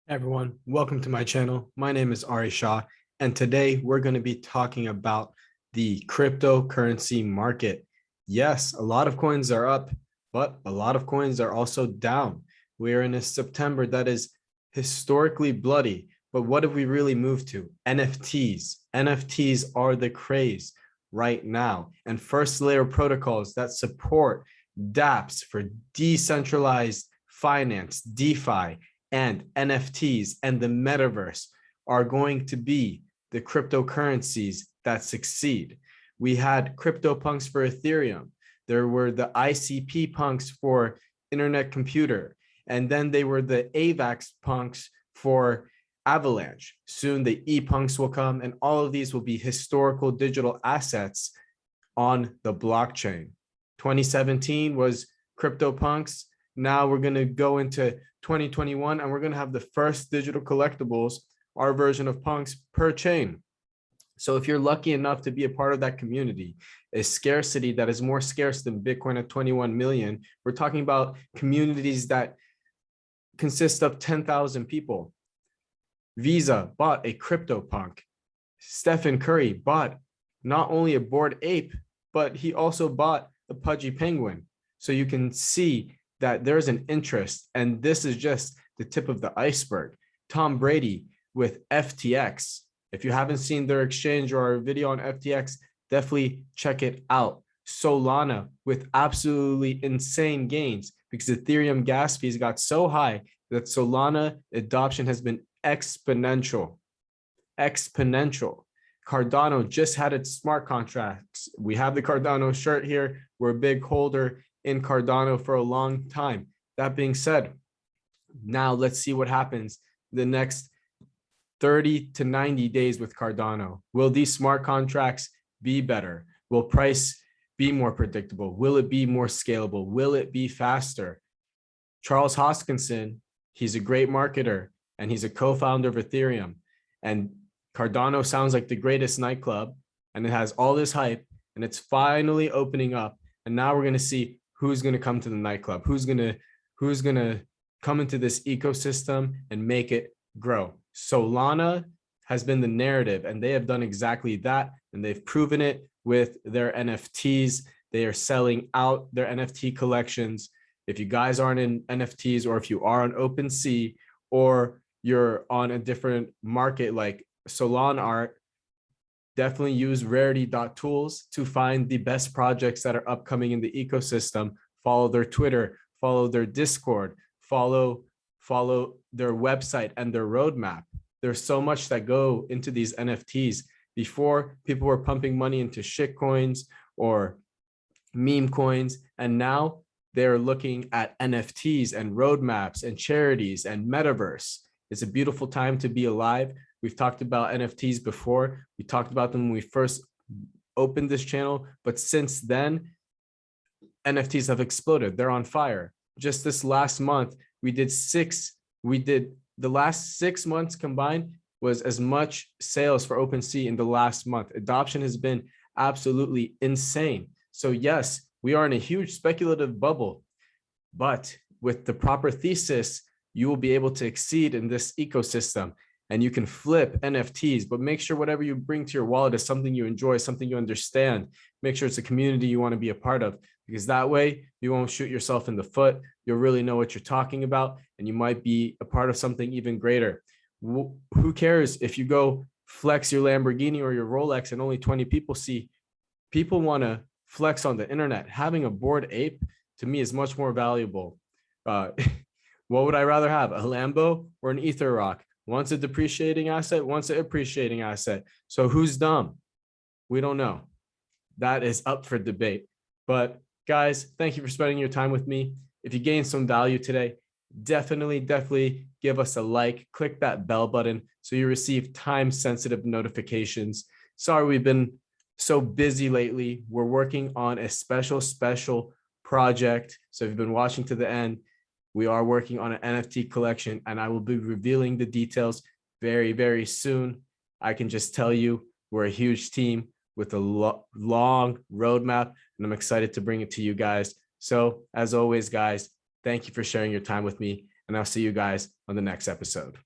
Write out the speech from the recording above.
Everyone, welcome to my channel. My name is Shah, and today we're going to be talking about the cryptocurrency market. Yes, a lot of coins are up, but a lot of coins are also down. We are in a September that is historically bloody, but what have we really moved to? NFTs. NFTs are the craze right now, and first layer protocols that support dApps for decentralized finance, DeFi, and NFTs and the metaverse are going to be the cryptocurrencies that succeed. We had CryptoPunks for Ethereum. There were the ICP punks for Internet Computer. And then they were the AVAX punks for Avalanche. Soon the ePunks will come, and all of these will be historical digital assets on the blockchain. 2017 was CryptoPunks. Now we're going to go into 2021 and we're going to have the first digital collectibles, our version of punks per chain. So if you're lucky enough to be a part of that community, a scarcity that is more scarce than Bitcoin at 21 million, we're talking about communities that consist of 10,000 people. Visa bought a CryptoPunk. Stephen Curry bought not only a Bored Ape, but he also bought a Pudgy Penguin. So you can see that there's an interest, and this is just the tip of the iceberg. Tom Brady with FTX. If you haven't seen their exchange or our video on FTX, definitely check it out. Solana with absolutely insane gains because Ethereum gas fees got so high that Solana adoption has been exponential. Cardano just had its smart contracts. We have the Cardano shirt here. We're a big holder in Cardano for a long time. That being said, now let's see what happens the next 30 to 90 days with Cardano. Will these smart contracts be better? Will price be more predictable? Will it be more scalable? Will it be faster? Charles Hoskinson, he's a great marketer and he's a co-founder of Ethereum. And Cardano sounds like the greatest nightclub and it has all this hype and it's finally opening up. And now we're going to see who's going to come to the nightclub, who's going to come into this ecosystem and make it grow. Solana has been the narrative and they have done exactly that. And they've proven it with their NFTs. They are selling out their NFT collections. If you guys aren't in NFTs, or if you are on OpenSea, or you're on a different market like Solana Art, definitely use rarity.tools to find the best projects that are upcoming in the ecosystem. Follow their Twitter, follow their Discord, follow their website and their roadmap. There's so much that go into these NFTs. Before, people were pumping money into shit coins or meme coins, and now they're looking at NFTs and roadmaps and charities and metaverse. It's a beautiful time to be alive. We've talked about NFTs before. We talked about them when we first opened this channel, but since then, NFTs have exploded. They're on fire. Just this last month, the last 6 months combined was as much sales for OpenSea in the last month. Adoption has been absolutely insane. So yes, we are in a huge speculative bubble, but with the proper thesis, you will be able to exceed in this ecosystem. And you can flip NFTs, but make sure whatever you bring to your wallet is something you enjoy, something you understand. Make sure it's a community you want to be a part of, because that way you won't shoot yourself in the foot. You'll really know what you're talking about, and you might be a part of something even greater. Who cares if you go flex your Lamborghini or your Rolex and only 20 people see? People want to flex on the internet. Having a Bored Ape to me is much more valuable. What would I rather have, a Lambo or an Ether Rock? Once a depreciating asset, once an appreciating asset. So who's dumb? We don't know. That is up for debate. But guys, thank you for spending your time with me. If you gained some value today, definitely give us a like, click that bell button so you receive time-sensitive notifications. Sorry, we've been so busy lately. We're working on a special project. So if you've been watching to the end, we are working on an NFT collection, and I will be revealing the details very soon. I can just tell you we're a huge team with a long roadmap, and I'm excited to bring it to you guys. So as always, guys, thank you for sharing your time with me, and I'll see you guys on the next episode.